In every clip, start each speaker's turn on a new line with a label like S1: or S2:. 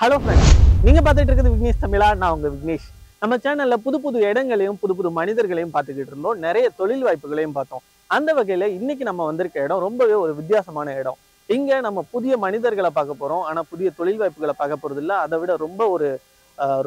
S1: Hello friends, நீங்க பார்த்துட்டு இருக்கிறது விக்னேஷ் தமிழா. நான் உங்க விக்னேஷ். நம்ம சேனல்ல புது புது இடங்களையும் புது புது மனிதர்களையும் பார்த்துக்கிட்டு இருந்தோம். நிறைய தொழில் வாய்ப்புகளையும் பார்த்தோம். அந்த வகையில இன்னைக்கு நம்ம வந்திருக்க இடம் ரொம்பவே ஒரு வித்தியாசமான இடம். இங்க நம்ம புதிய மனிதர்களை பார்க்க போறோம். ஆனா புதிய தொழில் வாய்ப்புகளை பார்க்க போறது இல்லை. அதை விட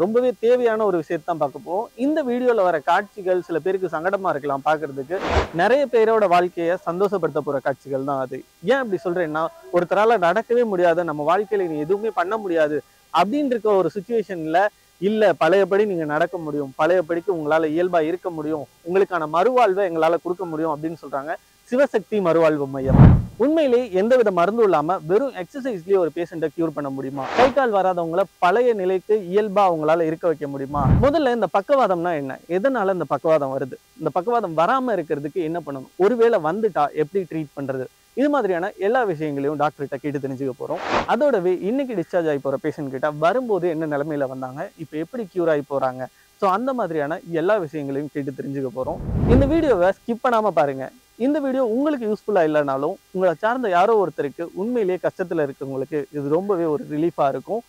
S1: ரொம்பவே தேவையான ஒரு விஷயத்தை தான் பார்க்க போறோம். இந்த வீடியோல வர காட்சிகள் சில பேருக்கு சங்கடமா இருக்கலாம் பார்க்கறதுக்கு. நிறைய பேரோட வாழ்க்கையை சந்தோஷப்படுத்த போற காட்சிகள் தான் அது. ஏன் அப்படி சொல்றேன்னா, ஒருத்தரால நடக்கவே முடியாது, நம்ம வாழ்க்கையில நீ எதுவுமே பண்ண முடியாது அப்படின்னு இருக்க ஒரு சுச்சுவேஷன்ல இல்ல, பழையபடி நீங்க நடக்க முடியும், பழையபடிக்கு உங்களால இயல்பா இருக்க முடியும், உங்களுக்கான மறுவாழ்வை எங்களால கொடுக்க முடியும் அப்படின்னு சொல்றாங்க சிவசக்தி மறுவாழ்வு மையம். உண்மையிலேயே எந்தவித மருந்தும் இல்லாம வெறும் எக்ஸசைஸ்லயே ஒரு பேஷண்ட்டை கியூர் பண்ண முடியுமா? கை கால் வராதவங்கள பழைய நிலைக்கு இயல்பா அவங்களால இருக்க வைக்க முடியுமா? முதல்ல இந்த பக்கவாதம்னா என்ன, எதனால இந்த பக்கவாதம் வருது, இந்த பக்கவாதம் வராம இருக்கிறதுக்கு என்ன பண்ணணும், ஒருவேளை வந்துட்டா எப்படி ட்ரீட் பண்றது, இது மாதிரியான எல்லா விஷயங்களையும் டாக்டர்கிட்ட கேட்டு தெரிஞ்சுக்க போறோம். அதோடவே இன்னைக்கு டிஸ்சார்ஜ் ஆகி போற பேஷண்ட் கிட்ட வரும்போது என்ன நிலைமையில வந்தாங்க, இப்போ எப்படி கியூர் ஆகி போறாங்க, ஸோ அந்த மாதிரியான எல்லா விஷயங்களையும் கேட்டு தெரிஞ்சுக்க போறோம். இந்த வீடியோவை ஸ்கிப் பண்ணாம பாருங்க. இந்த வீடியோ உங்களுக்கு யூஸ்ஃபுல்லா இல்லைனாலும் உங்களை சார்ந்த யாரோ ஒருத்தருக்கு உண்மையிலேயே கஷ்டத்துல இருக்கவங்களுக்கு இது ரொம்பவே ஒரு ரிலீஃபா இருக்கும்.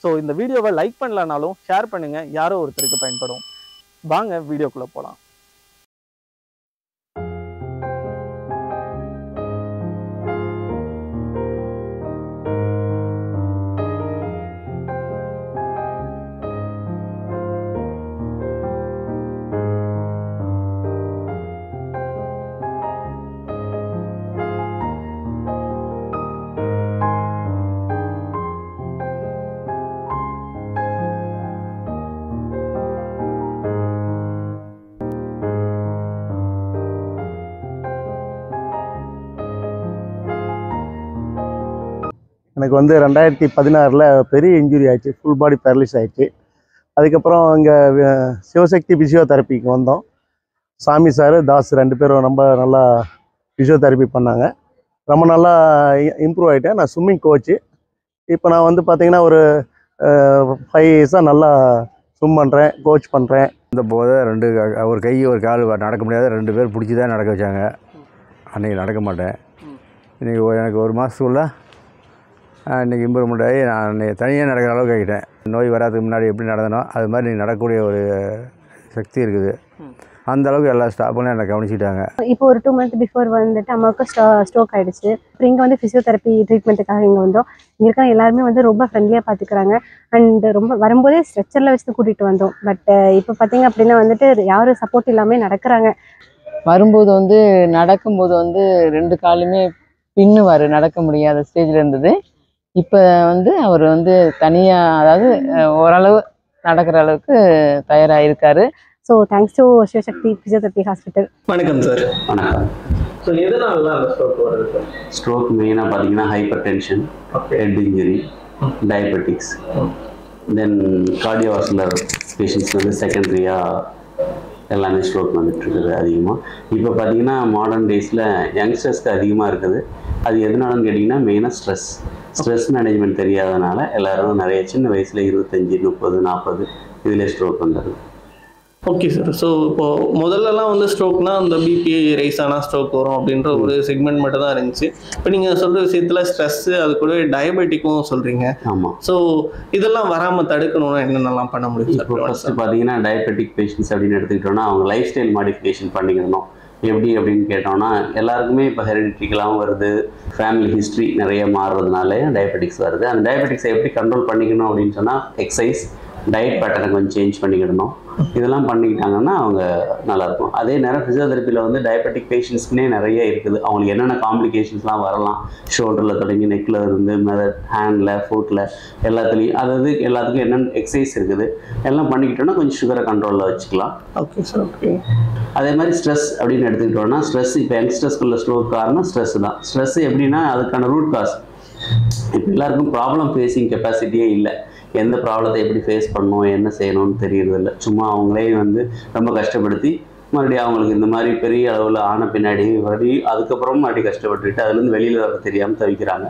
S1: ஸோ இந்த வீடியோவை லைக் பண்ணலனாலும் ஷேர் பண்ணுங்க, யாரோ ஒருத்தருக்கு பயன்படும். வாங்க வீடியோக்குள்ள போலாம்.
S2: எனக்கு வந்து 2016 பெரிய இன்ஜுரி ஆயிடுச்சு, ஃபுல் பாடி பேரலைஸ் ஆயிடுச்சு. அதுக்கப்புறம் இங்கே சிவசக்தி ஃபிசியோதெரப்பிக்கு வந்தோம். சாமி சார், தாஸ் 2 பேரும் ரொம்ப நல்லா ஃபிசியோதெரப்பி பண்ணாங்க. ரொம்ப நல்லா இம்ப்ரூவ் ஆகிட்டேன். நான் ஸ்விம்மிங் கோச்சு. இப்போ நான் வந்து பார்த்திங்கன்னா ஒரு 5 இயர்ஸாக நல்லா ஸ்விம் பண்ணுறேன், கோச் பண்ணுறேன்.
S3: இந்த போதை ஒரு கை ஒரு கால் நடக்க முடியாத 2 பேர் பிடிச்சி தான் நடக்க வச்சாங்க. அன்றைக்கி நடக்க மாட்டேன். இன்றைக்கி எனக்கு ஒரு மாதத்துக்குள்ளே இன்றைக்கி இம்ப்ரூவ்மெண்ட் ஆகி நான் தனியாக நடக்கிற அளவுக்கு ஆகிட்டேன். நோய் வராதுக்கு முன்னாடி எப்படி நடந்தனோ அது மாதிரி நீ நடக்கக்கூடிய ஒரு சக்தி இருக்குது. அந்த அளவுக்கு எல்லா ஸ்டாஃபும் என்னை கவனிச்சிட்டாங்க.
S4: இப்போ ஒரு 2 months பிஃபோர் வந்துட்டு அம்மாவுக்கு ஸ்ட்ரோக் ஆகிடுச்சு. அப்புறம் இங்கே வந்து ஃபிசியோதெரப்பி ட்ரீட்மெண்ட்டுக்காக இங்கே வந்தோம். இங்கே இருக்கிற எல்லாருமே வந்து ரொம்ப ஃப்ரெண்ட்லியாக பார்த்துக்கிறாங்க. அண்ட் ரொம்ப வரும்போதே ஸ்ட்ரெச்சரில் வச்சு கூட்டிகிட்டு வந்தோம். பட் இப்போ பார்த்தீங்க அப்படின்னா வந்துட்டு யாரும் சப்போர்ட் இல்லாமல் நடக்கிறாங்க.
S5: வரும்போது வந்து நடக்கும்போது வந்து 2 காலுமே பின்னுவார், நடக்க முடியாத ஸ்டேஜில் இருந்தது. இப்போ வந்து அவர் வந்து தனியாக, அதாவது ஓரளவு நடக்கிற அளவுக்கு தயாராக இருக்காரு.
S4: So thanks to Sivasakthi physiotherapy hospital.
S1: வணக்கம் சார்.
S6: வணக்கம்.
S1: ஸோ எதனால அந்த ஸ்ட்ரோக் வருது சார்?
S6: ஸ்ட்ரோக் மெயினாக பார்த்தீங்கன்னா hypertension, head injury, diabetics, then cardiovascular patients வந்து செகண்டரியாக எல்லாமே ஸ்ட்ரோக் வந்துட்டுருக்குது அதிகமாக. இப்போ பார்த்தீங்கன்னா மாடர்ன் டேஸில் யங்ஸ்டர்ஸ்க்கு அதிகமாக இருக்குது. அது எதனாலன்னு கேட்டிங்கன்னா மெயினாக ஸ்ட்ரெஸ் மேனேஜ்மெண்ட் தெரியாதனால எல்லோரும் நிறைய சின்ன வயசில் 25, 30, 40 இதில் ஸ்ட்ரோக் வந்துடுது.
S1: Okay sir. ஸோ இப்போ முதல்லலாம் வந்து ஸ்ட்ரோக்னா அந்த பிபி ரைஸ் ஆனால் ஸ்ட்ரோக் வரும் அப்படின்ற ஒரு செக்மெண்ட் மட்டும் தான் இருந்துச்சு. இப்போ நீங்கள் சொல்கிற விஷயத்தில் ஸ்ட்ரெஸ்ஸு, அது கூட டயபெட்டிக்கும் சொல்கிறீங்க.
S6: ஆமாம்.
S1: ஸோ இதெல்லாம் வராமல் தடுக்கணும்னா என்னென்னலாம் பண்ண முடியும் சார்?
S6: இப்போ ஃபஸ்ட்டு பார்த்தீங்கன்னா டயபெட்டிக் பேஷண்ட்ஸ் அப்படின்னு எடுத்துக்கிட்டோன்னா அவங்க லைஃப் ஸ்டைல் மாடிஃபிகேஷன் பண்ணிக்கணும். எப்படி அப்படின்னு கேட்டோம்னா எல்லாருக்குமே இப்போ ஹெரிடிட்டிக்கெலாம் வருது, ஃபேமிலி ஹிஸ்ட்ரி நிறைய மாறுறதுனால டயபெட்டிக்ஸ் வருது. அந்த டயபெட்டிக்ஸை எப்படி கண்ட்ரோல் பண்ணிக்கணும் அப்படின்னு சொன்னால் எக்ஸசைஸ், டயட் பேட்டர்னை கொஞ்சம் சேஞ்ச் பண்ணிக்கிடணும். இதெல்லாம் பண்ணிக்கிட்டாங்கன்னா அவங்க நல்லாயிருக்கும். அதே நேரம் ஃபிசியோதெரப்பியில் வந்து டயபெட்டிக் பேஷண்ட்ஸ்க்குனே நிறைய இருக்குது. அவங்களுக்கு என்னென்ன காம்ப்ளிகேஷன்ஸ்லாம் வரலாம், ஷோல்டரில் தொடங்கி நெக்கில் இருந்து ஹேண்டில், ஃபுட்டில் எல்லாத்துலேயும், அதாவது எல்லாத்துக்கும் என்னென்ன எக்ஸசைஸ் இருக்குது எல்லாம் பண்ணிக்கிட்டோன்னா கொஞ்சம் சுகரை கண்ட்ரோலில் வச்சுக்கலாம்.
S1: Okay sir. ஓகே.
S6: அதே மாதிரி ஸ்ட்ரெஸ் அப்படின்னு எடுத்துக்கிட்டோன்னா ஸ்ட்ரெஸ், இப்போ யங்ஸ்டர்ஸ்குள்ள ஸ்ட்ரோக் காரணம் ஸ்ட்ரெஸ் தான். ஸ்ட்ரெஸ் எப்படின்னா அதுக்கான ரூட் காஸ், இப்போ எல்லாருக்கும் ப்ராப்ளம் ஃபேஸிங் கெப்பாசிட்டியே இல்லை. எந்த ப்ராப்ளத்தை எப்படி ஃபேஸ் பண்ணணும், என்ன செய்யணும்னு தெரியறதில்ல. சும்மா அவங்களே வந்து ரொம்ப கஷ்டப்படுத்தி மறுபடியும் அவங்களுக்கு இந்த மாதிரி பெரிய அளவில் ஆன பின்னாடி அதுக்கப்புறம் மறுபடியும் கஷ்டப்பட்டுட்டு அதுலேருந்து வெளியில் வர தெரியாமல் தவிக்கிறாங்க.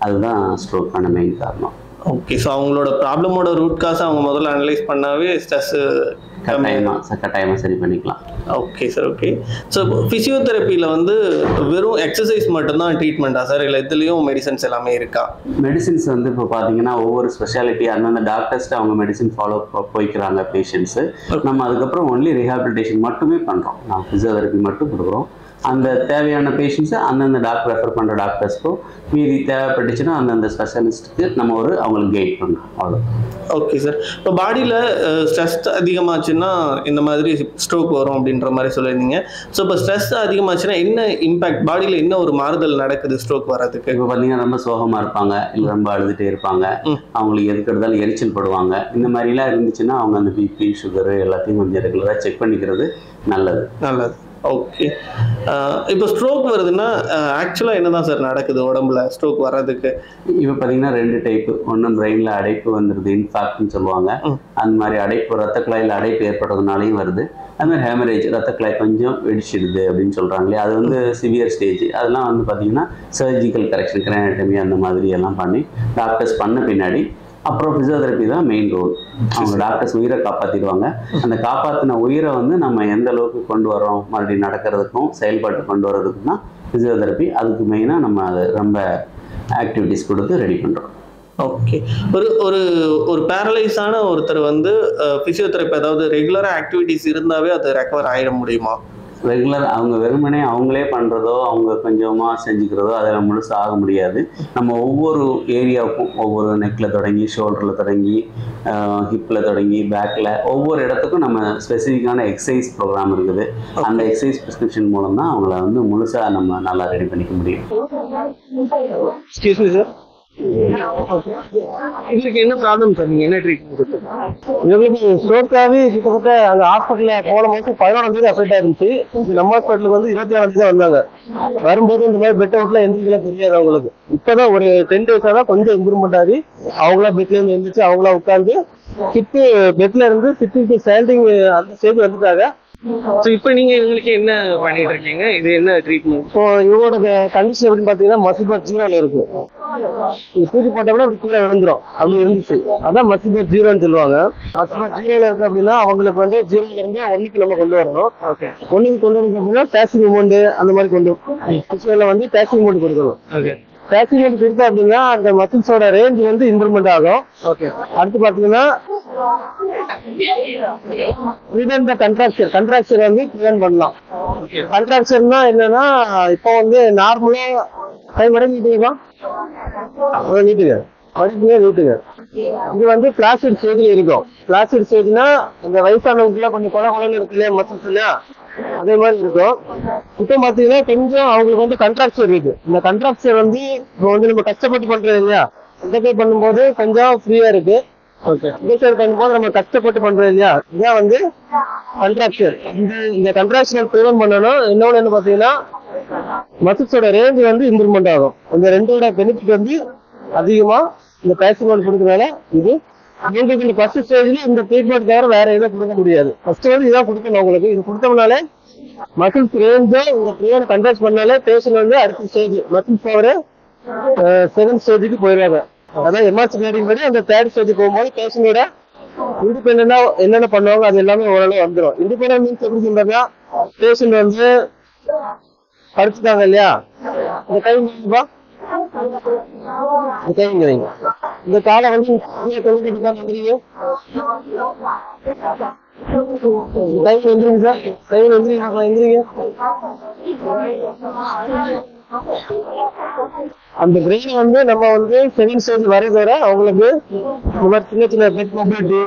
S6: அதுதான் ஸ்ட்ரோக்கான மெயின் காரணம்.
S1: ஓகே. ஸோ அவங்களோட ப்ராப்ளமோட ரூட் காசை அவங்க முதல்ல அனலைஸ் பண்ணாவே ஸ்ட்ரெஸ்
S6: கட்டாயமாக சரி பண்ணிக்கலாம்.
S1: Okay sir. ஓகே. ஸோ ஃபிசியோதெரப்பியில் வந்து வெறும் எக்ஸசைஸ் மட்டும்தான் ட்ரீட்மெண்ட்டா சார், இல்லை இதுலேயும் மெடிசன்ஸ் எல்லாமே இருக்கா?
S6: மெடிசின்ஸ் வந்து இப்போ பார்த்தீங்கன்னா ஒவ்வொரு ஸ்பெஷாலிட்டி அந்தந்த டாக்டர்ஸ்ட்டு அவங்க மெடிசின் ஃபாலோ போய்க்கிறாங்க பேஷண்ட்ஸு. நம்ம அதுக்கப்புறம் ஒன்லி ரீஹாபிலிட்டேஷன் மட்டுமே பண்ணுறோம். நான் ஃபிசியோதெரப்பி மட்டும் கொடுக்குறோம். அந்த தேவையான பேஷண்ட்ஸை அந்தந்த டாக்டர் ரெஃபர் பண்ணுற டாக்டர்ஸ்க்கும் மீதி தேவைப்பட்டுச்சுன்னா அந்தந்த ஸ்பெஷலிஸ்ட்டுக்கு நம்ம அவங்களுக்கு கைட் பண்ணுறோம். அவ்வளோ.
S1: Okay sir. இப்போ பாடியில் ஸ்ட்ரெஸ் அதிகமாச்சுன்னா இந்த மாதிரி ஸ்ட்ரோக் வரும் அப்படின்ற மாதிரி சொல்லியிருந்தீங்க. ஸோ இப்போ ஸ்ட்ரெஸ் அதிகமாச்சுன்னா என்ன இம்பேக்ட், பாடியில் என்ன ஒரு மாறுதல் நடக்குது ஸ்ட்ரோக் வர்றதுக்கு?
S6: இப்போ பார்த்தீங்கன்னா ரொம்ப சோகமாக இருப்பாங்க, இல்லை ரொம்ப அழுதுகிட்டே இருப்பாங்க, அவங்களுக்கு எதுக்கு எடுத்தாலும் எரிச்சல் படுவாங்க. இந்த மாதிரிலாம் இருந்துச்சுன்னா அவங்க அந்த பிபி சுகரு எல்லாத்தையும் கொஞ்சம் ரெகுலராக செக் பண்ணிக்கிறது நல்லது.
S1: ஓகே. இப்போ ஸ்ட்ரோக் வருதுன்னா ஆக்சுவலாக என்ன தான் சார் நடக்குது உடம்புல ஸ்ட்ரோக் வர்றதுக்கு?
S6: இப்போ பார்த்தீங்கன்னா 2 டைப்பு. ஒன்று பிரெயினில் அடைப்பு வந்துடுது, இன்ஃபாக்ட்னு சொல்லுவாங்க. அந்த மாதிரி அடைப்பு ரத்த குழாயில் அடைப்பு ஏற்படுறதுனாலையும் வருது. அதுமாதிரி ஹேமரேஜ், ரத்த குழாய் கொஞ்சம் வெடிச்சிடுது அப்படின்னு சொல்கிறாங்களே, அது வந்து சிவியர் ஸ்டேஜ். அதெல்லாம் வந்து பார்த்திங்கன்னா சர்ஜிக்கல் கரெக்ஷன், கிரானடமி அந்த மாதிரி எல்லாம் பண்ணி டாக்டர்ஸ் பண்ண பின்னாடி அப்புறம் ஃபிசியோதெரப்பி தான் மெயின் ரோல். அவங்க டாக்டர்ஸ் உயிரை காப்பாற்றிடுவாங்க. அந்த காப்பாற்றின உயிரை வந்து நம்ம எந்த அளவுக்கு கொண்டு வரோம் மறுபடியும் நடக்கிறதுக்கும் செயல்பாட்டு கொண்டு வர்றதுக்கும் தான் ஃபிசியோதெரப்பி. அதுக்கு மெயினாக நம்ம அது ரொம்ப ஆக்டிவிட்டிஸ் கொடுத்து ரெடி பண்ணுறோம்.
S1: ஓகே. ஒரு ஒரு பேரலைஸான ஒருத்தர் வந்து ஃபிசியோதெரப்பி அதாவது ரெகுலராக ஆக்டிவிட்டிஸ் இருந்தாவே அது ரெக்கவர் ஆகிட முடியுமா?
S6: ரெகுலர் அவங்க வெறுமனே அவங்களே பண்ணுறதோ அவங்க கொஞ்சமாக செஞ்சுக்கிறதோ அதில் முழுசாக ஆக முடியாது. நம்ம ஒவ்வொரு ஏரியாவுக்கும் ஒவ்வொரு நெக்கில் தொடங்கி, ஷோல்டரில் தொடங்கி, ஹிப்பில் தொடங்கி, பேக்கில் ஒவ்வொரு இடத்துக்கும் நம்ம ஸ்பெசிஃபிக்கான எக்ஸசைஸ் ப்ரோக்ராம் இருக்குது. அந்த எக்ஸசைஸ் ப்ரிஸ்கிரிப்ஷன் மூலம் தான் அவங்கள வந்து முழுசாக நம்ம நல்லா ரெடி பண்ணிக்க முடியும்.
S1: எக்ஸ்கியூஸ் மீ சார், இதுக்கு என்ன ப்ராப்ளம் சார், நீங்கள் என்ன ட்ரீட்மெண்ட் கொடுத்தீங்க?
S2: இவங்களுக்கு ஸ்ட்ரோக்காகவே கிட்டத்தட்ட அங்கே ஹாஸ்பிட்டலில் போன மாதம் 11ஆம் தேதி அஃபெக்ட் ஆயிருந்துச்சு. நம்ம ஹாஸ்பிட்டலுக்கு வந்து 26ஆம் தேதி தான் வந்தாங்க. வரும்போது இந்த மாதிரி பெட் அவுட்லாம் எந்திரிக்கலாம் தெரியாது அவங்களுக்கு. இப்போதான் ஒரு 10 டேஸாக தான் கொஞ்சம் இம்ப்ரூவ்மெண்ட் ஆகி அவங்களா பெட்லேருந்து எழுந்திரிச்சு அவங்களா உட்காந்து சிட்டு பெட்ல இருந்து சிட்டு ஸ்டாண்டிங் அந்த ஸ்டேஜ் வந்துட்டாங்க.
S1: ஸோ இப்போ நீங்கள் இவங்களுக்கு என்ன பண்ணிட்டு இருக்கீங்க, இது என்ன ட்ரீட்மெண்ட்?
S2: இப்போ இவங்களோட கண்டிஷன் எப்படின்னு பார்த்தீங்கன்னா மசில்பார் 0ல இருக்கு. தூக்கி போட்டோம்னா அப்படி கீழே விழுந்துரும், அப்படி இருந்துச்சு. அதான் மசில்பார் 0ன்னு சொல்லுவாங்க. மசில்பார் 0ல இருக்கு அப்படின்னா அவங்களுக்கு வந்து 0ல இருந்து 1க்கு நம்ம கொண்டு வரணும். 1க்கு கொண்டு வரணும் அப்படின்னா டேக்ஸி மூமெண்ட் அந்த மாதிரி கொண்டு வரணும். வந்து டேக்ஸி மூமெண்ட் கொடுக்கணும். டேக்ஸி மூமெண்ட் கொடுத்தா அப்படின்னா அந்த மசில்ஸோட ரேஞ்ச் வந்து இம்ப்ரூவ்மெண்ட் ஆகும். அடுத்து பார்த்தீங்கன்னா கண்ட்ராக்சர் வந்து ப்ரிவென்ட் பண்ணலாம். கண்ட்ராக்சர்னா என்னன்னா இப்போ வந்து நார்மலா கை மடங்கு நீட்டுங்க, நீட்டுங்க. இது வந்து பிளாஸ்டிக் ஸ்டேஜ்ல இருக்கும். பிளாஸ்டிக் ஸ்டேஜ்னா இந்த வயசானவங்களுக்குலாம் கொஞ்சம் குழந்தை இருக்கு இல்லையா மசில்ஸ்ல, அதே மாதிரி இருக்கும். இப்போ பாத்தீங்கன்னா கொஞ்சம் அவங்களுக்கு வந்து கண்ட்ராக்சர் இருக்கு. இந்த கண்ட்ராக்சர் வந்து இப்போ வந்து நம்ம கஷ்டப்பட்டு பண்றது இல்லையா, இந்த கை பண்ணும்போது கொஞ்சம் ஃப்ரீயா இருக்கு. இந்த சைடு பண்ணும்போது நம்ம கஷ்டப்பட்டு பண்றோம் இல்லையா, இதான் வந்து கண்ட்ராக்சர். இந்த கண்ட்ராக்சர் ப்ரிவென்ட் பண்ணணும். இன்னொன்று என்ன பாத்தீங்கன்னா மசில்ஸோட ரேஞ்ச் வந்து இம்ப்ரூவ்மெண்ட் ஆகும். இந்த ரெண்டோட பெனிஃபிட் வந்து அதிகமா இந்த பேசிங் கொடுக்கறதுனால இது உங்களுக்கு இந்த ஃபர்ஸ்ட் ஸ்டேஜ்ல இந்த ட்ரீட்மெண்ட் தவிர வேற எதுவும் கொடுக்க முடியாது. ஃபர்ஸ்ட் வந்து இதான் கொடுக்கணும் உங்களுக்கு. இது கொடுத்தோம்னாலே மசில்ஸ் ரேஞ்சோ இந்த ப்ரிவென்ட் கண்ட்ராக்ட் பண்ணாலே பேஷண்ட் வந்து அடுத்த ஸ்டேஜ் மசில்ஸ் பவர் செகண்ட் ஸ்டேஜுக்கு போயிடுவாங்க. அதான் எமர்ஜென்சி படி அந்த 3rd ஸ்டேஜ் போகும்போது பேஷண்டோட இண்டிபெண்டா என்னென்ன பண்ணுவாங்க அது எல்லாமே ஓரளவு வந்துடும். இண்டிபெண்டன்ட் மீன்ஸ் எப்படி சொல்றதுன்னா பேஷண்ட் வந்து படிச்சுட்டாங்க இல்லையா, இந்த கை முடியுமா, இந்த கை முடியுங்க, இந்த காலை வந்து வந்துருங்க, கை வந்துருங்க சார், கை வந்துருங்க, எந்திரிங்க. அந்த பிரெயின் வந்து நம்ம வந்து செகண்ட் ஸ்டேஜ் வரது வர அவங்களுக்கு இந்த மாதிரி சின்ன சின்ன bed mobility,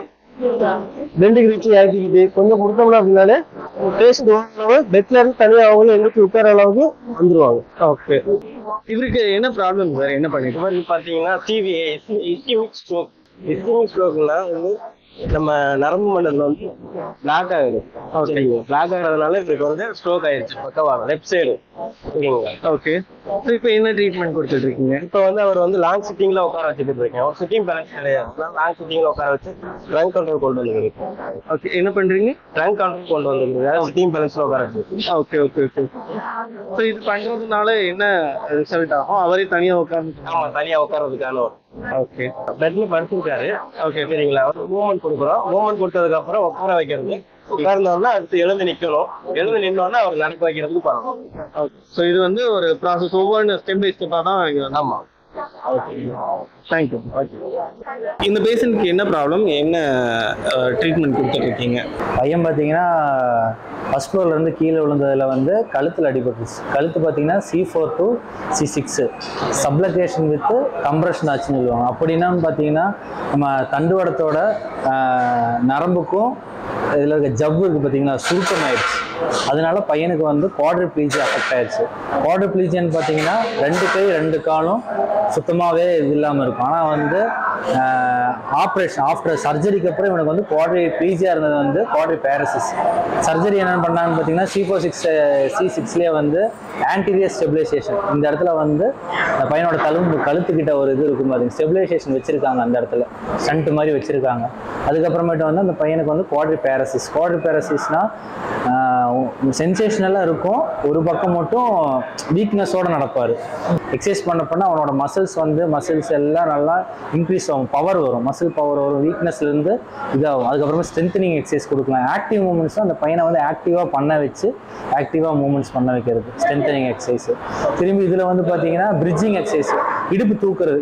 S2: bending reaching activity கொஞ்சம் கொடுத்தோம்னா அப்படின்னாலே பேஷண்ட் பெட்ல இருந்து தனியாக அவங்களும் எங்களுக்கு உட்கார அளவுக்கு வந்துருவாங்க.
S1: ஓகே. இவருக்கு என்ன ப்ராப்ளம் சார், என்ன பண்ணிட்டு
S2: பாத்தீங்கன்னா டிவிஏ இஸ்கெமிக் ஸ்ட்ரோக். இஸ்கெமிக் ஸ்ட்ரோக்னா வந்து நம்ம நரம்பு மண்டலம் வந்து பிளாக் ஆகுது. பிளாக் ஆகிறதுனால இவருக்கு வந்து ஸ்ட்ரோக் ஆயிடுச்சு பக்கவாக லெஃப்ட் சைடு. ஓகேங்களா?
S1: ஓகே. இப்போ என்ன ட்ரீட்மெண்ட் கொடுத்துட்டு இருக்கீங்க?
S2: இப்போ வந்து அவர் வந்து லாங் சிட்டிங்ல உட்கார வச்சுட்டு இருக்கேன். ஒரு சிட்டிங் பேலன்ஸ் கிடையாது, லாங் சிட்டிங்ல உட்கார வச்சு ட்ரங்க் கண்ட்ரோல் கொண்டு வந்துருக்கு.
S1: ஓகே. என்ன பண்றீங்க?
S2: ட்ரங்க் கண்ட்ரோல் கொண்டு வந்துருக்கு, சிட்டிங் பேலன்ஸ்ல உட்கார வச்சு.
S1: Okay okay okay. ஸோ இது பண்றதுனால என்ன ரிசல்ட் ஆகும்? அவரே தனியா உட்காந்து?
S2: ஆமா, தனியா உட்காரதுக்கான
S1: ஓகே, பெட்ல படுத்துருக்காரு. ஓகே, சரிங்களா? மூவ்மெண்ட் கொடுக்குறோம். மூவ்மெண்ட் கொடுத்ததுக்கு அப்புறம் உட்கார வைக்கிறது. உட்கார்ந்தோம்னா அடுத்து எழுந்து நிக்கணும். எழுந்து நின்னோன்னா அவர் நடக்க வைக்கிறதுக்கு பண்ணணும். ஓகே, ஸோ இது வந்து ஒரு ப்ராசஸ். ஒவ்வொரு ஸ்டெப் பை ஸ்டெப்பா தான் இது. ஆமா. Okay, thank you. ஓகே, இந்த பேஷண்ட்க்கு என்ன ப்ராப்ளம், என்ன ட்ரீட்மெண்ட் கொடுத்துட்டு இருக்கீங்க?
S7: பையன் பார்த்தீங்கன்னா ஃபஸ்ட் ஃப்ளோர்லேருந்து கீழே விழுந்ததில் வந்து கழுத்தில் அடிபட்டுருச்சு. கழுத்து பார்த்தீங்கன்னா C4 to C6 சப்ளகேஷன் with compression ஆச்சுன்னு சொல்லுவாங்க. அப்படின்னா பார்த்தீங்கன்னா நம்ம தண்டுவடத்தோட நரம்புக்கும் இதில் இருக்க ஜவ்வு இருக்குது பார்த்தீங்கன்னா சுருக்கம் ஆயிடுச்சு. அதனால பையனுக்கு வந்து குவாட்ரிப்ளீஜியா அஃபெக்ட் ஆயிடுச்சு. குவாட்ரிப்ளீஜியான்னு பார்த்தீங்கன்னா 2 கை 2 காலும் சுத்தமாகவே இது இல்லாமல் இருக்கும். ஆனால் வந்து ஆப்ரேஷன் ஆஃப்டர் சர்ஜரிக்கு அப்புறம் இவனுக்கு வந்து குவாட்ரிப்ளீஜியா இருந்தது வந்து குவாட்ரிபேரசிஸ். சர்ஜரி என்னென்னு பண்ணாங்கன்னு பார்த்தீங்கன்னா C4-C6லேயே வந்து ஆன்டீரியர் ஸ்டெபிலைசேஷன். இந்த இடத்துல வந்து பையனோட கழுத்துக்கிட்ட ஒரு இது இருக்கும் பார்த்தீங்கன்னா ஸ்டெபிலைசேஷன் வச்சுருக்காங்க. அந்த இடத்துல ஸ்டண்ட் மாதிரி வச்சுருக்காங்க. அதுக்கப்புறமேட்டு வந்து அந்த பையனுக்கு வந்து குவாட்ரிபேரசிஸ். குவாட்ரிபேரசிஸ்னால் சென்சேஷனலாக இருக்கும். ஒரு பக்கம் மட்டும் வீக்னஸோடு நடப்பார். எக்ஸசைஸ் பண்ண அவனோட மசில்ஸ் எல்லாம் நல்லா இன்க்ரீஸ் ஆகும். பவர் வரும், மசில் பவர் வரும். வீக்னஸ்லேருந்து இதாகும். அதுக்கப்புறமா ஸ்ட்ரென்தனிங் எக்ஸசைஸ் கொடுக்கலாம். ஆக்டிவ் மூமெண்ட்ஸ் அந்த பையனை வந்து ஆக்டிவாக பண்ண வச்சு ஆக்டிவாக மூமெண்ட்ஸ் பண்ண வைக்கிறது ஸ்ட்ரென்தனிங் எக்ஸசைஸ். திரும்பி இதில் வந்து பார்த்தீங்கன்னா பிரிட்ஜிங் எக்ஸசைஸ், இடுப்பு தூக்குறது.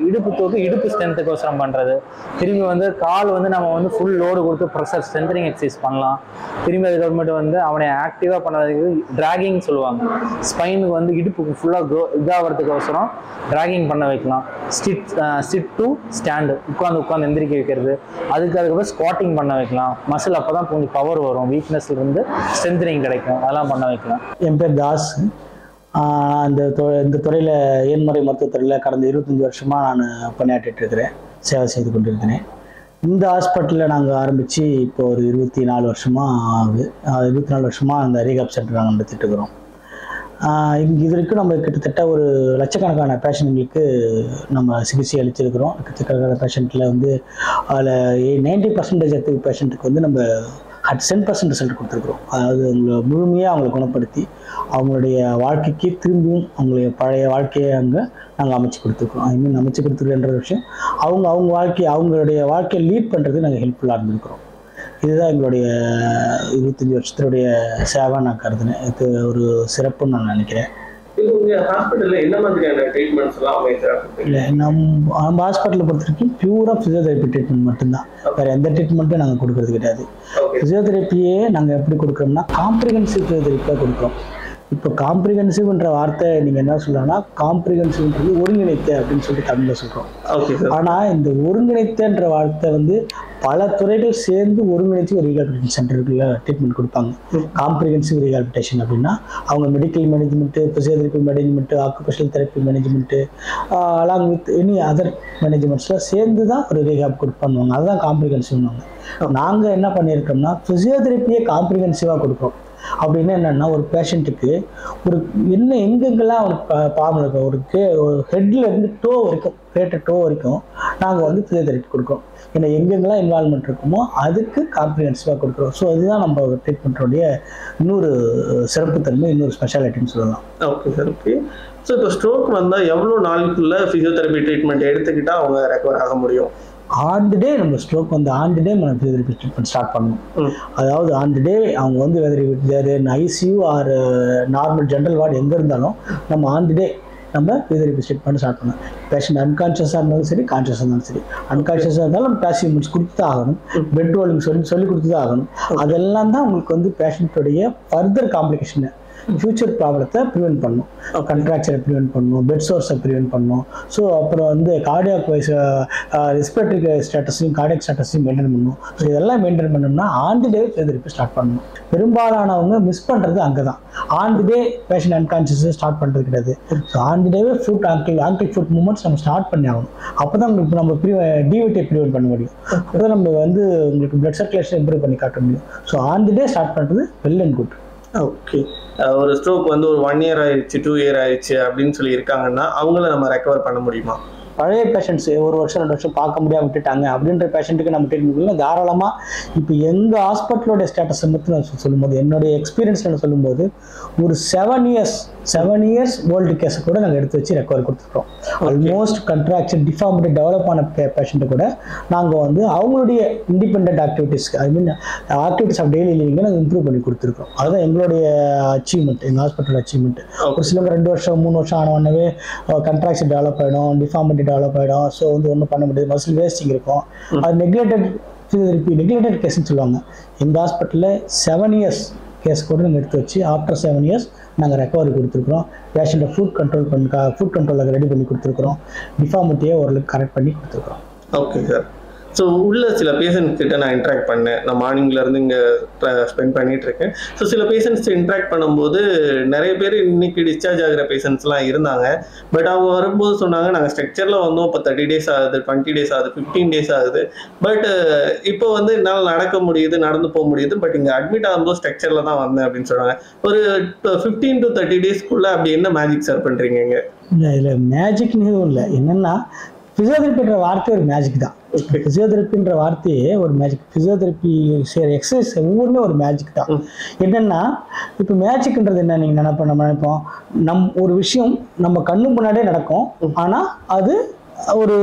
S7: இடுப்பு ஸ்ட்ரென்த்துக்கோசரம் பண்ணுறது. திரும்பி வந்து கால் வந்து நம்ம வந்து ஃபுல் லோடு கொடுத்து ப்ரெஷர் ஸ்ட்ரென்தனிங் எக்ஸசைஸ் பண்ணலாம். திரும்பி அதுக்கப்புறமேட்டு வந்து அவனை ஆக்டிவாக பண்ணதுக்கு டிராகிங் சொல்லுவாங்க. ஸ்பைனுக்கு வந்து இடுப்புக்கு ஃபுல்லாக இதாகிறதுக்கோசரம் டிராகிங் பண்ண வைக்கலாம். சிட் டு ஸ்டாண்டு, உட்காந்து எந்திரிக்க வைக்கிறது. அதுக்கப்புறம் ஸ்குவாட்டிங் பண்ண வைக்கலாம். மசில் அப்போ தான் கொஞ்சம் பவர் வரும். வீக்னஸ்லேருந்து ஸ்ட்ரென்தனிங் கிடைக்கும். அதெல்லாம் பண்ண வைக்கலாம்.
S8: என் பேர் தாஸ். இந்த துறையில் ஏன்முறை மருத்துவத்துறையில் கடந்த 25 வருஷமாக நான் பணியாற்றிட்டு இருக்கிறேன், சேவை செய்து கொண்டிருக்கிறேன். இந்த ஹாஸ்பிட்டலில் நாங்கள் ஆரம்பித்து இப்போ ஒரு 24 வருஷமாக ஆகுது. 24 வருஷமாக அந்த ரீஹாப் சென்டர் நாங்கள் நடத்திட்டு இருக்கிறோம். இங்கே இது வரைக்கும் நம்ம கிட்டத்தட்ட ஒரு லட்சக்கணக்கான பேஷண்ட்டுங்களுக்கு நம்ம சிகிச்சை அளிச்சிருக்கிறோம். லட்சக்கணக்கான பேஷண்ட்டில் வந்து அதில் 90% பேஷண்ட்டுக்கு வந்து நம்ம 100% ரிசல்ட் கொடுத்துருக்குறோம். அதாவது அவங்கள முழுமையாக அவங்களை குணப்படுத்தி அவங்களுடைய வாழ்க்கைக்கு திரும்பியும் அவங்களுடைய பழைய வாழ்க்கையை நாங்கள் அமைச்சு கொடுத்துருக்குறோம். ஐ மீன் அமைச்சு கொடுத்துருக்கன்ற விஷயம் அவங்களுடைய வாழ்க்கையை லீட் பண்ணுறது நாங்கள் ஹெல்ப்ஃபுல்லாக இருந்திருக்கிறோம். இதுதான் எங்களுடைய 25 வருஷத்தினுடைய சேவை நான் கருதுனேன். இது ஒரு சிறப்புன்னு நான் நினைக்கிறேன். இல்லை, நம்ம ஹாஸ்பிட்டலில் பொறுத்த வரைக்கும் பியூராக ஃபிசியோதெரப்பி ட்ரீட்மெண்ட் மட்டும்தான். வேறு எந்த ட்ரீட்மெண்ட்டும் நாங்கள் கொடுக்கறது கிடையாது. ஃபிசியோதெரப்பியே நாங்கள் எப்படி கொடுக்குறோம்னா காம்ப்ரிஹென்சிவ் ஃபிசியோதெரப்பியாக கொடுக்குறோம். இப்போ காம்ப்ரிஹென்சிவ்ன்ற வார்த்தை நீங்கள் என்ன சொல்லலாம்னா, காம்ப்ரிஹென்சிவ்ன்றது ஒருங்கிணைத்த அப்படின்னு சொல்லிட்டு தமிழில் சொல்கிறோம். ஆனால் இந்த ஒருங்கிணைத்தன்ற வார்த்தை வந்து பல துறைகள் சேர்ந்து ஒருங்கிணைச்சு ஒரு ரீஹாபிலிட்டேஷன் சென்டருக்குள்ள ட்ரீட்மெண்ட் கொடுப்பாங்க. காம்ப்ரிஹென்சிவ் ரீஹாபிலிட்டேஷன் அப்படின்னா அவங்க medical management, physiotherapy management, occupational therapy management along with any other மேனேஜ்மெண்ட்ஸ்லாம் சேர்ந்து தான் ஒரு ரீஹாப் பண்ணுவாங்க. அதுதான் காம்ப்ரிஹென்சிவ்னுவாங்க. நாங்கள் என்ன பண்ணியிருக்கோம்னா ஃபிசியோதெரப்பியை காம்ப்ரிஹென்சிவாக கொடுப்போம். அப்படின்னா என்னென்னா, ஒரு பேஷண்ட்டுக்கு ஒரு எங்கெங்கெல்லாம் ஒரு ப்ராப்ளம் இருக்கும், ஒரு ஹெட்ல இருந்து டோ வரைக்கும், கிரேட்டர் டோ வரைக்கும் நாங்கள் வந்து ஃபிசியோதெரப்பி கொடுக்குறோம். ஏன்னா எங்கெங்கெல்லாம் இன்வால்மெண்ட் இருக்குமோ அதுக்கு காம்ப்ரிஹென்சிவாக கொடுக்குறோம். ஸோ அதுதான் நம்ம ட்ரீட்மெண்ட்டோடைய இன்னொரு சிறப்புத்தன்மை, இன்னொரு ஸ்பெஷாலிட்டின்னு சொல்லலாம்.
S1: Okay sir. ஓகே, ஸோ இப்போ ஸ்ட்ரோக் வந்தால் எவ்வளோ நாளுக்குள்ளே ஃபிசியோதெரப்பி ட்ரீட்மெண்ட் எடுத்துக்கிட்டால் அவங்க ரெக்கவர் ஆக முடியும்?
S8: ஆன் தி டே நம்ம ஸ்ட்ரோக் வந்து ஆன் தி டே நம்ம ஃபிசியோதெரப்பி ட்ரீட்மெண்ட் ஸ்டார்ட் பண்ணணும். அதாவது ஆன் தி டே அவங்க வந்து whether ICU or normal general ward எங்கே இருந்தாலும் நம்ம ஆன் தி டே நம்ம ஃபிசியோதெரப்பி ட்ரீட்மெண்ட் ஸ்டார்ட் பண்ணணும். பேஷண்ட் அன்கான்ஷியஸாக இருந்தாலும் சரி, கான்ஷியஸாக இருந்தாலும் சரி. அன்கான்ஷியஸாக இருந்தாலும் நம்ம பேசிவ் மூவ்மெண்ட்ஸ் கொடுத்து தான் ஆகணும். பெட் ரோலிங் சொல்லி கொடுத்து தான் ஆகணும். அதெல்லாம் தான் உங்களுக்கு வந்து பேஷண்ட்டோடைய ஃபர்தர் காம்ப்ளிகேஷனை, ஃபியூச்சர் ப்ராப்ளத்தை ப்ரிவென்ட் பண்ணும். கண்ட்ராக்சரை ப்ரிவென்ட் பண்ணணும், பெட் சோர்ஸை ப்ரிவென்ட் பண்ணணும். ஸோ அப்புறம் வந்து கார்டியாக் வைஸ் ரெஸ்பிரேட்டரி ஸ்டேட்டஸையும் கார்டியாக் ஸ்டேட்டஸையும் மெயின்டைன் பண்ணணும். ஸோ இதெல்லாம் மெயின்டைன் பண்ணோம்னா on the day physiotherapy start பண்ணணும். பெரும்பாலானவங்க மிஸ் பண்ணுறது அங்கே தான். On the day patient unconscious start பண்ணுறது கிடையாது. ஸோ ஆன் தி டேவே ஆங்கிள் ஃபுட் மூவ்மெண்ட்ஸ் நம்ம ஸ்டார்ட் பண்ணி ஆகணும். அப்போ தான் உங்களுக்கு நம்ம டிவிட்டை ப்ரிவென்ட் பண்ண முடியும். அப்போ தான் நம்ம வந்து உங்களுக்கு பிளட் சர்க்குலேஷன் இம்ப்ரூவ் பண்ணி காட்ட முடியும். So on the day start பண்ணுறது வெல் அண்ட் குட்.
S1: ஓகே, ஒரு ஸ்ட்ரோக் வந்து ஒரு 1 year ஆயிடுச்சு, 2 year ஆயிடுச்சு அப்படின்னு சொல்லி இருக்காங்கன்னா அவங்கள நம்ம ரெக்கவர் பண்ண முடியுமா?
S8: பழைய பேஷண்ட்ஸ் 1 வருஷம் 2 வருஷம் பார்க்க முடியாம விட்டுட்டாங்க அப்படின்ற பேஷண்ட்டுக்கு நம்ம ட்ரீட்மெண்ட் தாராளமாக இப்போ எங்கள் ஹாஸ்பிட்டலோட ஸ்டேட்டஸை மட்டும் நான் சொல்லும்போது என்னுடைய எக்ஸ்பீரியன்ஸில் சொல்லும்போது ஒரு 7 இயர்ஸ் ஓல்டு கேஸை கூட நாங்கள் எடுத்து வச்சு ரெக்கவரி கொடுத்துருக்கோம். ஆல்மோஸ்ட் கண்ட்ராக்ஷன் டிஃபார்மிட்டி டெவலப் ஆன பேஷண்ட்டை கூட நாங்கள் வந்து அவங்களுடைய independent activities activities of daily லிவிங்கை நாங்கள் இம்ப்ரூவ் பண்ணி கொடுத்துருக்கோம். அதுதான் எங்களுடைய அச்சீவ்மெண்ட், எங்கள் ஹாஸ்பிட்டல் அச்சீவ்மெண்ட். ஒரு சிலவங்க 2 வருஷம் 3 வருஷம் ஆனவொன்னே கண்ட்ராக்ஷன் டெவலப் ஆகிடும், டிஃபார்மிட்டி டெவலப் ஆகிடும். ஸோ வந்து ஒன்றும் பண்ண முடியாது, மசில் வேஸ்டிங் இருக்கும். அது நெக்லெக்டட் கேஸ்ன்னு சொல்லுவாங்க. எங்கள் ஹாஸ்பிட்டலில் 7 இயர்ஸ் கேஸ் கூட நாங்கள் எடுத்து வச்சு ஆஃப்டர் 7 இயர்ஸ் நாங்கள் ரெக்கவரி கொடுத்துருக்குறோம். பேஷண்ட்டை ஃபுட் கண்ட்ரோலில் ரெடி பண்ணி கொடுத்துருக்குறோம். டிஃபார்மிட்டியை ஓரளவுக்கு கரெக்ட் பண்ணி கொடுத்துருக்குறோம்.
S1: Okay sir. ஸோ உள்ள சில பேஷண்ட்ஸ் கிட்ட நான் இன்ட்ராக்ட் பண்ணேன். நான் மார்னிங்லேருந்து இங்கே ஸ்பெண்ட் பண்ணிட்டு இருக்கேன். ஸோ சில பேஷண்ட்ஸ் இன்ட்ராக்ட் பண்ணும்போது நிறைய பேர் இன்னைக்கு டிஸ்சார்ஜ் ஆகிற பேஷண்ட்ஸ்லாம் இருந்தாங்க. பட் அவங்க வரும்போது சொன்னாங்க, நாங்கள் ஸ்ட்ரக்சரில் வந்தோம், இப்போ 30 days ஆகுது, 20 days ஆகுது, 15 days ஆகுது. பட் இப்போ வந்து என்னால் நடக்க முடியுது, நடந்து போக முடியுது. பட் இங்கே அட்மிட் ஆகும்போது ஸ்ட்ரக்சரில் தான் வந்தேன் அப்படின்னு சொல்கிறாங்க. ஒரு 15 to 30 daysக்குள்ளே அப்படி என்ன மேஜிக் சார் பண்ணுறீங்க?
S8: இல்லை இதில் மேஜிக்னு எதுவும் இல்லை. என்னென்னா ஃபிசியோதெரப்பின்ற வார்த்தை ஒரு மேஜிக் தான். ஃபிசியோதெரப்பின்ற வார்த்தையே ஒரு மேஜிக். ஃபிசியோதெரப்பி செய்கிற எக்ஸசைஸ் ஒவ்வொருமே ஒரு மேஜிக் தான். என்னென்னா இப்போ மேஜிக்ன்றது என்ன நீங்கள் நினைப்போம் ஒரு விஷயம் நம்ம கண்ணு முன்னாடியே நடக்கும். ஆனால் அது ஒரு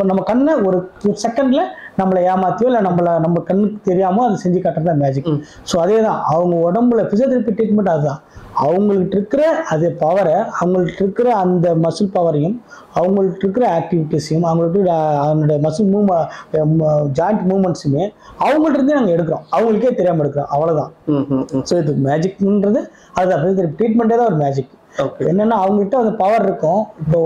S8: நம்ம கண்ணை ஒரு செகண்டில் நம்மளை ஏமாத்தியோ இல்லை நம்ம கண்ணுக்கு தெரியாமோ அதை செஞ்சு காட்டுறது தான் மேஜிக். ஸோ அதே தான் அவங்க உடம்புல ஃபிசியோதெரப்பி ட்ரீட்மெண்ட் அதுதான். அவங்கள்ட்ட இருக்கிற அது பவரை, அவங்கள்ட்ட இருக்கிற அந்த மசில் பவரையும், அவங்கள்ட்ட இருக்கிற ஆக்டிவிட்டிஸையும், அவங்கள்ட்ட அவங்களுடைய மசில் ஜாயிண்ட் மூவ்மெண்ட்ஸுமே அவங்கள்ட்ட இருந்தே நாங்கள் எடுக்கிறோம். அவங்களுக்கே தெரியாமல் எடுக்கிறோம், அவ்வளோதான். ஸோ இது மேஜிக்ன்றது அதுதான். ஃபிசியோதெரப்பி ட்ரீட்மெண்ட்டே தான் ஒரு மேஜிக். என்னன்னா அவங்ககிட்ட அந்த பவர் இருக்கும். இப்போ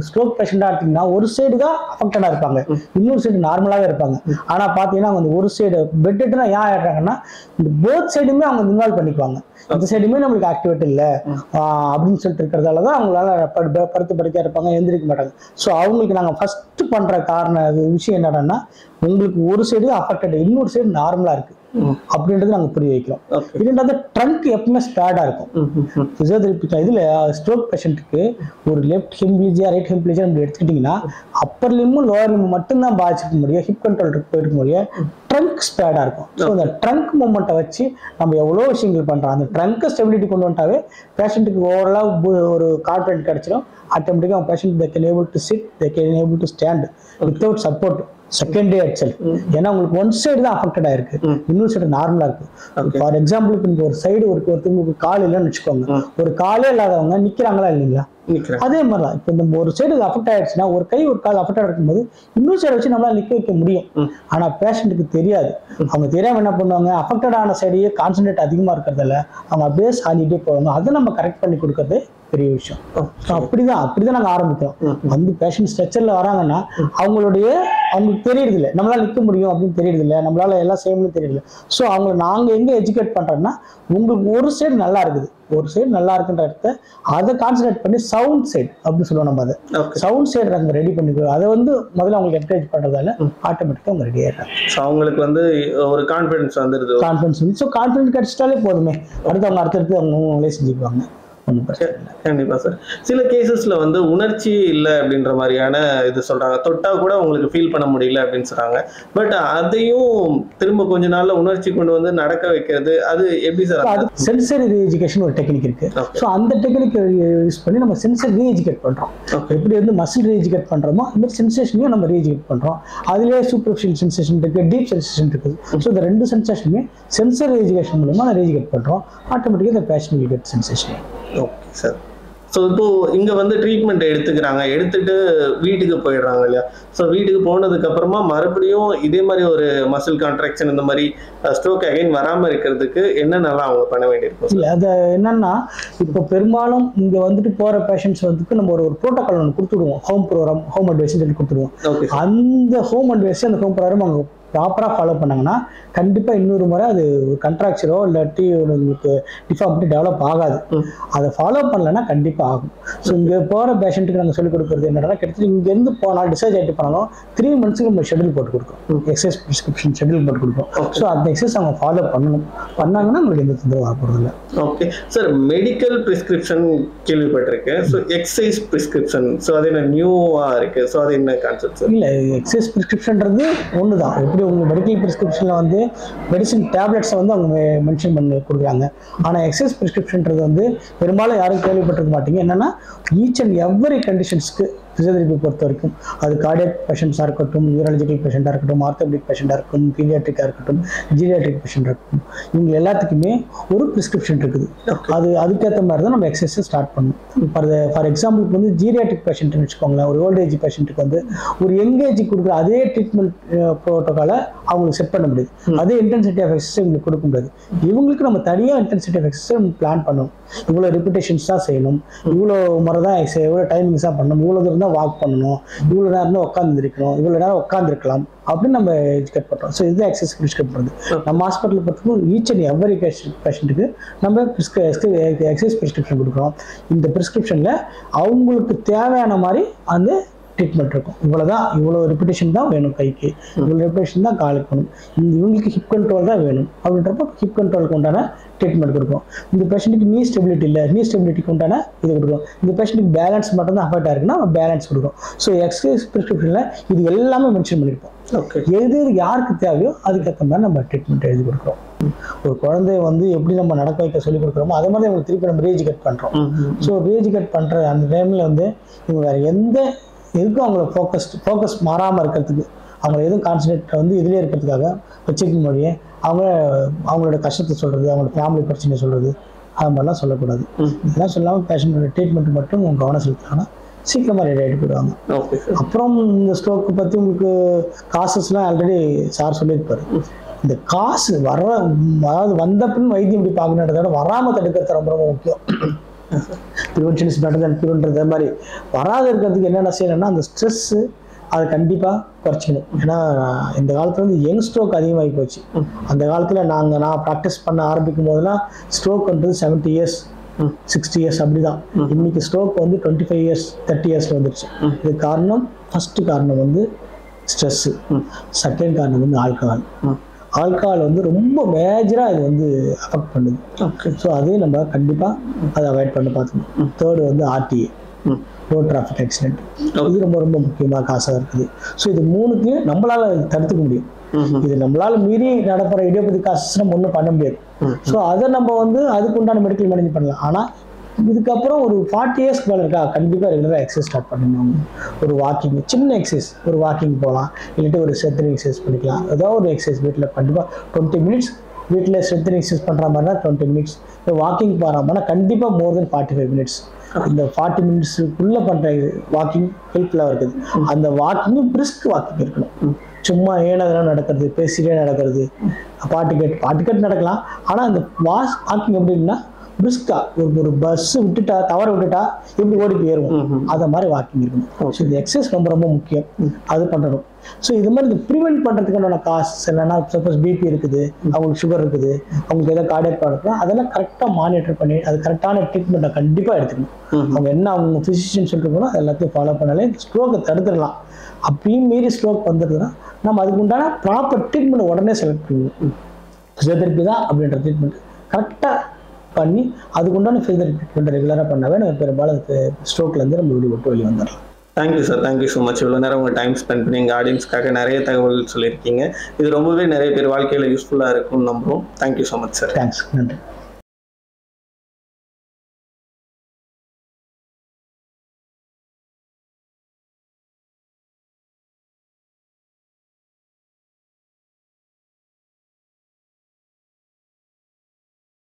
S8: ஸ்ட்ரோக் பேஷண்டா எடுத்தீங்கன்னா ஒரு சைடு தான் அஃபெக்டடா இருப்பாங்க, இன்னொரு சைடு நார்மலாவே இருப்பாங்க. ஆனா பாத்தீங்கன்னா அவங்க ஒரு சைடு பெட் எடுத்துனா ஏன் ஆயிடுறாங்கன்னா இந்த போத் சைடுமே அவங்க இன்வால்வ் பண்ணிக்குவாங்க. இந்த சைடுமே நம்மளுக்கு ஆக்டிவேட் இல்லை அப்படின்னு சொல்லிட்டு இருக்கிறதாலதான் அவங்களால படுத்து படுக்கையா இருப்பாங்க, எந்திரிக்க மாட்டாங்க. ஸோ அவங்களுக்கு நாங்கள் ஃபர்ஸ்ட் பண்ற விஷயம் என்னன்னா, உங்களுக்கு ஒரு சைடு அஃபெக்டட், இன்னொரு சைடு நார்மலா இருக்கு அப்படின்றது நாங்கள் புரிய வைக்கிறோம். இரண்டாவது ட்ரங்க் எப்பவுமே ஸ்பேடா இருக்கும். பிசியோதெரப்பி இதுல ஸ்ட்ரோக் பேஷண்ட்டுக்கு ஒரு லெஃப்ட் ஹெம்ப்ளீஜியா ரைட் ஹெம்ப்ளீஜியா நம்ம எடுத்துக்கிட்டீங்கன்னா அப்பர் லிம்மும் லோவர் லிம் மட்டும்தான் பாதிச்சிருக்க முடியும், ஹிப் கண்ட்ரோல் போயிருக்க முடியும். ட்ரங்க் ஸ்பேடா இருக்கும். ஸோ அந்த ட்ரங்க் மூமெண்ட்டை வச்சு நம்ம எவ்வளோ விஷயங்கள் பண்றோம். அந்த ட்ரங்க் ஸ்டெபிலிட்டி கொண்டு வந்துட்டாவே பேஷண்ட்டுக்கு ஓவராலாக ஒரு கான்ஃபிடென்ட் கிடைச்சிடும். ஆட்டோமேட்டிக்காக patient they can able to sit, they can able to stand without support second day itself. ஏன்னா உங்களுக்கு ஒன் சைடு தான் அஃபெக்டட் ஆயிருக்கு, இன்னொரு சைடு நார்மலா இருக்கு. ஃபார் எக்ஸாம்பிள் இப்போ ஒரு சைடு ஒருத்தவங்களுக்கு கால் இல்லைன்னு வச்சுக்கோங்க, ஒரு காலே இல்லாதவங்க நிக்கிறாங்களா இல்லைங்களா? அதே மாதிரிதான் இப்போ இந்த ஒரு சைடு அஃபெக்ட் ஆயிடுச்சுன்னா ஒரு கை ஒரு கால் அஃபெக்ட் இருக்கும்போது இன்னொரு சைடு வச்சு நம்மளால நிக்க வைக்க முடியும். ஆனா பேஷண்ட்டுக்கு தெரியாது. அவங்க தெரியாம என்ன பண்ணுவாங்க, அஃபெக்டட் ஆன சைடையே கான்சன்ட்ரேட் அதிகமா இருக்கிறதால அவங்க அப்படியே சாஞ்சிட்டே போவாங்க. அதை நம்ம கரெக்ட் பண்ணி கொடுக்கறது பெரிய விஷயம். அப்படிதான் நாங்க ஆரம்பிக்கிறோம். வந்து பேஷண்ட் ஸ்ட்ரெச்சர்ல வராங்கன்னா அவங்களுக்கு தெரியறது இல்லை, நம்மளால நிக்க முடியும் அப்படின்னு தெரியறது இல்லை, நம்மளால எல்லாம் செய்யணும்னு தெரியல. ஸோ அவங்களை நாங்க எங்க எஜுகேட் பண்றோம்னா, உங்களுக்கு ஒரு சைடு நல்லா இருக்குது, ஒரு சைடு நல்லா இருக்குன்ற இடத்த அதை கான்சன்ட்ரேட் பண்ணி சவுண்ட் சைடு அப்படின்னு சொல்லுவோம். நம்ம அதை சவுண்ட் சைடு நாங்கள் ரெடி பண்ணிக்கிறோம். அதை வந்து முதல்ல அவங்களுக்கு என்கரேஜ் பண்றதால ஆட்டோமேட்டிக்காக அவங்க ரெடி ஆயிடுறாங்க.
S1: ஸோ அவங்களுக்கு வந்து ஒரு கான்ஃபிடன்ஸ் வந்துடுது.
S8: கான்ஃபிடன்ஸ் வந்து ஸோ கான்ஃபிடன்ஸ் கிடைச்சிட்டாலே போதுமே, அடுத்து அவங்க அடுத்தடுத்து அவங்களே செஞ்சுக்குவாங்க.
S1: கண்டிப்பா சார். சில கேசஸ்ல வந்து உணர்ச்சி இல்லை அப்படின்ற மாதிரியான இது சொல்றாங்க, தொட்டா கூட உங்களுக்கு ஃபீல் பண்ண முடியல அப்படின்னு சொல்றாங்க. பட் அதையும் திரும்ப கொஞ்ச நாள்ல உணர்ச்சி கொண்டு வந்து நடக்க வைக்கிறது, அது எப்படி சார்?
S8: அது சென்சரி ரீஎஜுகேஷன் ஒரு டெக்னிக் இருக்கு. ஸோ அந்த டெக்னிக் யூஸ் பண்ணி நம்ம சென்சர் ரீஎஜுகேட் பண்றோம். எப்படி வந்து மசில் ரீஎஜுகேட் பண்றோமோ இந்த மாதிரி சென்சேஷனையும் நம்ம ரீஎஜுகேட் பண்றோம். அதுலேயே சூப்பர்ஃபிஷியல் சென்சேஷன் இருக்கு, டீப் சென்சேஷன் இருக்குது. ஸோ இந்த ரெண்டு சென்சேஷனுமே சென்சர் ரீஎஜுகேஷன் மூலமா ரீஎஜுகேட் பண்றோம். ஆட்டோமேட்டிக்காக இந்த patient will get sensation.
S1: Okay sir. So இப்போ இங்கே வந்து ட்ரீட்மெண்ட் எடுத்துக்கிறாங்க, எடுத்துட்டு வீட்டுக்கு போயிடுறாங்க இல்லையா? ஸோ வீட்டுக்கு போனதுக்கு அப்புறமா மறுபடியும் இதே மாதிரி ஒரு மசில் கான்ட்ராக்ஷன் இந்த மாதிரி ஸ்ட்ரோக் அகைன் வராமல் இருக்கிறதுக்கு என்னென்னலாம் அவங்க பண்ண வேண்டியிருக்கும்?
S8: இல்லை அது என்னன்னா, இப்போ பெரும்பாலும் இங்கே வந்துட்டு போகிற பேஷண்ட்ஸ் வந்துட்டு நம்ம ஒரு ப்ரோட்டோகால் ஒன்று கொடுத்துடுவோம். ஹோம் ப்ரோக்ராம், ஹோம் அட்வைஸ் சொல்லி கொடுத்துருவோம். அந்த ஹோம் அட்வைஸ் அந்த ஹோம் ப்ரோக்ராம் அவங்க ப்ராப்பராக ஃபாலோ பண்ணாங்கன்னா கண்டிப்பாக இன்னொரு முறை அது கண்ட்ராக்சரோ இல்லாட்டி உங்களுக்கு டிஃபார்மிட்டி டெவலப் ஆகாது. அதை ஃபாலோ பண்ணலைன்னா கண்டிப்பாக ஆகும். ஸோ இங்கே போகிற பேஷண்ட்டுக்கு நாங்கள் சொல்லிக் கொடுக்குறது என்னன்னா, கிட்டத்தட்ட இங்கேருந்து போனால் டிஸ்சார்ஜ் ஆகிட்டு போனாலும் 3 months நம்ம ஷெட்யூல் போட்டு கொடுக்குறோம். எக்ஸசைஸ் ப்ரிஸ்கிரிப்ஷன் ஷெட்யூல் போட்டு கொடுப்போம். ஸோ அந்த எக்ஸசைஸ் அவங்க ஃபாலோ பண்ணணும். பண்ணாங்கன்னா உங்களுக்கு எந்த தொந்தரவு வரப்போகிறதில்ல.
S1: ஓகே சார், மெடிக்கல் ப்ரிஸ்கிரிப்ஷன் கேள்விப்பட்டிருக்கேன். ஸோ எக்ஸசைஸ் ப்ரிஸ்கிரிப்ஷன், ஸோ அது என்ன நியூவாக இருக்குது? ஸோ அது என்ன கான்செப்ட் சார்?
S8: இல்லை, எக்ஸசைஸ் ப்ரிஸ்கிரிப்ஷன்றது ஒன்று தான். எப்படி உங்கள் மெடிக்கல் ப்ரிஸ்கிரிப்ஷனில் வந்து மெடிசின் டேப்லெட்ஸை வந்து அவங்க மென்ஷன் பண்ணி கொடுக்குறாங்க. ஆனால் எக்ஸசைஸ் ப்ரிஸ்கிரிப்ஷன்றது வந்து பெரும்பாலும் யாரும் கேள்விப்பட்டிருக்க மாட்டீங்க. என்னென்னா ஈச் அண்ட் எவ்ரி கண்டிஷன்ஸ்க்கு ஃபிசியோதெரபி பொறுத்த வரைக்கும் அது கார்டியக் பேஷண்ட்ஸாக இருக்கட்டும், நியூரலஜிக்கல் பேஷண்ட்டாக இருக்கட்டும், ஆர்த்தோபெடிக் பேஷண்ட்டாக இருக்கட்டும், பீடியாட்ரிக்காக இருக்கட்டும், ஜீரியாட்ரிக் பேஷண்ட்டாக இருக்கட்டும், இவங்க எல்லாத்துக்குமே ஒரு ப்ரிஸ்கிரிப்ஷன் இருக்குது. அதுக்கேற்ற மாதிரி தான் நம்ம எக்ஸசைஸை ஸ்டார்ட் பண்ணணும். ஃபார் எக்ஸாம்பிளுக்கு வந்து ஜீரியாட்ரிக் பேஷண்ட்னு வச்சுக்கோங்களேன். ஒரு ஓல்டேஜ் பேஷண்ட்டுக்கு வந்து ஒரு யங்கேஜ் கொடுக்குற அதே ட்ரீட்மெண்ட் ப்ரோட்டோக்காலை அவங்களுக்கு செட் பண்ண முடியாது. அதே இன்டென்சிட்டி ஆஃப் எக்ஸசைஸ் இவங்களுக்கு கொடுக்க முடியாது. இவங்களுக்கு நம்ம தனியாக இன்டென்சிட்டி ஆஃப் எக்ஸசைஸ் நம்ம பிளான் பண்ணணும். இவ்வளோ ரிப்பிட்டேஷன்ஸ் தான் செய்யணும், இவ்வளோ முறை தான் எக்ஸசைஸ், இவ்வளோ டைமிங்ஸ் தான் பண்ணணும், இவ்வளோ தூரம் தான் வாக் பண்ணணும், இவ்வளோ நேரம் தான் உட்காந்துருக்கணும், இவ்வளோ நேரம் உட்காந்துருக்கலாம் அப்படின்னு நம்ம எஜுகேட் பண்ணுறோம். ஸோ இதுதான் எக்ஸசைஸ் ப்ரிஸ்கிரைப் பண்ணுறது. நம்ம ஹாஸ்பிட்டலில் பொறுத்தவரைக்கும் ஈச் அண்ட் எவ்ரி பேஷண்ட்டுக்கு நம்ம எக்ஸசைஸ் ப்ரிஸ்கிரிப்ஷன் கொடுக்குறோம். இந்த ப்ரிஸ்கிரிப்ஷனில் அவங்களுக்கு தேவையான மாதிரி அந்த ட்ரீட்மெண்ட் இருக்கும். இவ்வளோதான், இவ்வளோ ரிப்பிட்டேஷன் தான் வேணும் கைக்கு, இவ்வளோ ரிப்பிட்டேஷன் தான் காலுக்கு வேணும், இவங்களுக்கு ஹிப் கண்ட்ரோல் தான் வேணும் அப்படின்றப்போ ஹிப் கண்ட்ரோலுக்கு உண்டான ட்ரீட்மெண்ட் கொடுக்கும். இந்த பேஷண்ட்டுக்கு நீ ஸ்டெபிலிட்டி இல்லை, நீ ஸ்டெபிலிட்டிக்கு உண்டான இது கொடுக்கும். இந்த பேஷண்ட்டுக்கு பேலன்ஸ் மட்டும் தான் அஃபெக்ட் ஆயிருக்குன்னா பேலன்ஸ் கொடுக்கும். ஸோ எக்ஸசைஸ் ப்ரிஸ்கிரிப்ஷனில் இது எல்லாமே மென்ஷன் பண்ணியிருப்போம். ஓகே, எது யாருக்கு தேவையோ அதுக்கேற்ற மாதிரி நம்ம ட்ரீட்மெண்ட் எழுதி கொடுக்குறோம். ஒரு குழந்தைய வந்து எப்படி நம்ம நடக்க வைக்க சொல்லி கொடுக்குறோமோ அதே மாதிரி அவங்களுக்கு திருப்பி நம்ம ரீஎஜுகேட் பண்ணுறோம். ஸோ ரீஎஜுகேட் பண்ணுற அந்த டைமில் வந்து இவங்க வேறு எந்த எதுக்கும் அவங்கள ஃபோக்கஸ் மாறாமல் இருக்கிறதுக்கு, அவங்கள எதுவும் கான்சன்ட்ரேட் வந்து இதுலேயே இருக்கிறதுக்காக வச்சுக்க முடியும். அவங்களோட கஷ்டத்தை சொல்கிறது, அவங்களோட ஃபேமிலி பிரச்சனை சொல்கிறது, அது மாதிரிலாம் சொல்லக்கூடாது. இதெல்லாம் சொல்லாமல் பேஷண்ட்டோட ட்ரீட்மெண்ட் மட்டும் கவனம் செலுத்தினாங்கன்னா சீக்கிரமாக ரெடி ஆகிட்டு போயிடுவாங்க. அப்புறம் இந்த ஸ்ட்ரோக்கு பற்றி உங்களுக்கு காசஸ்லாம் ஆல்ரெடி சார் சொல்லியிருப்பாரு. இந்த காசு அதாவது வந்த பின் வைத்தியம் இப்படி பார்க்கணுன்றத விட வராமல் தடுக்கிறது ரொம்ப ரொம்ப முக்கியம். ப்ரிவென்ஷன் இஸ் பெட்டர் தென் க்யூர்ன்றது மாதிரி வராது இருக்கிறதுக்கு என்னென்ன செய்யணும்னா அந்த ஸ்ட்ரெஸ்ஸு அதை கண்டிப்பாக குறைச்சிக்கணும். ஏன்னா இந்த காலத்தில் வந்து யங் ஸ்ட்ரோக் அதிகமாகி போச்சு. அந்த காலத்தில் நான் ப்ராக்டிஸ் பண்ண ஆரம்பிக்கும் போதெல்லாம் ஸ்ட்ரோக் வந்து 70 years 60 years அப்படி தான். இன்னைக்கு ஸ்ட்ரோக் வந்து 25 years 30 yearsல வந்துருச்சு. இது காரணம், ஃபர்ஸ்ட் காரணம் வந்து ஸ்ட்ரெஸ்ஸு, செகண்ட் காரணம் வந்து ஆல்கஹால் வந்து ரொம்ப மேஜராக இது வந்து அஃபெக்ட் பண்ணுது. ஸோ அதையும் நம்ம கண்டிப்பாக அதை அவாய்ட் பண்ண பார்த்துக்கணும். தேர்டு வந்து RTA, ரோட் டிராஃபிக் ஆக்சிடென்ட். இது ரொம்ப ரொம்ப முக்கியமாக காசாக இருக்குது. ஸோ இது மூணுத்தையும் நம்மளால தடுத்துக்க முடியும். இது நம்மளால மீறி நடப்புற இடியோபதி காசஸ் நம்ம ஒன்றும் பண்ண முடியாது. ஸோ அதை நம்ம வந்து அதுக்கு உண்டான மெடிக்கல் மேனேஜ் பண்ணலாம். ஆனால் இதுக்கப்புறம் ஒரு 40 yearsக்கு மேலே இருக்கா கண்டிப்பாக ரெகுலராக எக்ஸசைஸ் ஸ்டார்ட் பண்ணணும். ஒரு வாக்கிங், சின்ன எக்ஸசைஸ், ஒரு வாக்கிங் போகலாம், இல்லாட்டி ஒரு ஸ்ட்ரென்தனிங் எக்ஸசைஸ் பண்ணிக்கலாம். ஏதாவது ஒரு எக்ஸசைஸ் வீட்டில் கண்டிப்பாக 20 minutes வீட்டில் ஸ்ட்ரென்தனிங் எக்ஸசைஸ் பண்ணுற மாதிரினா 20 minutes, இப்போ வாக்கிங் போகிற மாதிரினா கண்டிப்பாக மோர் தென் 45 minutes. இந்த 40 minutesக்குள்ளே பண்ணுற வாக்கிங் ஹெல்ப்ஃபுல்லாக இருக்குது. அந்த வாக்கிங்கும் பிரிஸ்க் வாக்கிங் இருக்கணும். சும்மா ஏனதெல்லாம் நடக்கிறது, பேசிட்டே நடக்கிறது, பாட்டுக்கட் நடக்கலாம். ஆனால் அந்த வாக்கிங் எப்படின்னா பிரிஸ்கா ஒரு பஸ் விட்டுட்டா, தவற விட்டுட்டா எப்படி ஓடி போயிடுவோம், அதை மாதிரி வாக்கிங் இருக்கணும். ஸோ இந்த எக்ஸசைஸ் ரொம்ப ரொம்ப முக்கியம், அது பண்ணணும். ஸோ இது மாதிரி இந்த ப்ரிவென்ட் பண்ணுறதுக்கான காசு என்னன்னா, சப்போஸ் பிபி இருக்குது, அவங்களுக்கு சுகர் இருக்குது, அவங்களுக்கு ஏதாவது கார்டியக் ப்ராப்ளம், அதெல்லாம் கரெக்டாக மானிட்டர் பண்ணி அது கரெக்டான ட்ரீட்மெண்ட்டை கண்டிப்பாக எடுத்துக்கணும். அவங்க என்ன அவங்க ஃபிசிஷியன் சொல்லிட்டு போனால் அது எல்லாத்தையும் ஃபாலோ பண்ணாலே ஸ்ட்ரோக்கை தடுத்துடலாம். அப்பயும் மீறி ஸ்ட்ரோக் வந்துடுதுன்னா நம்ம அதுக்கு உண்டான ப்ராப்பர் ட்ரீட்மெண்ட் உடனே செலக்ட் பண்ணணும். ஃபிசியோதெரப்பி தான் அப்படின்ற ட்ரீட்மெண்ட் கரெக்டாக பண்ணி அதுக்குண்டான ஃபிசியோதெரப்பி ட்ரீட்மெண்ட் ரெகுலராக பண்ணாவே நம்ம பெரும்பாலும் ஸ்ட்ரோக்லேருந்து நம்ம வெளியே வந்துடலாம்.
S1: Thank you sir, thank you so much. இவ்வளோ நேரம் உங்கள் டைம் ஸ்பெண்ட் பண்ணி எங்கள் ஆடியன்ஸ்க்காக நிறைய தகவல் சொல்லியிருக்கீங்க. இது ரொம்பவே நிறைய பேர் வாழ்க்கையில் யூஸ்ஃபுல்லாக இருக்கும்னு நம்புகிறோம். Thank you so much sir.
S8: Thanks, நன்றி.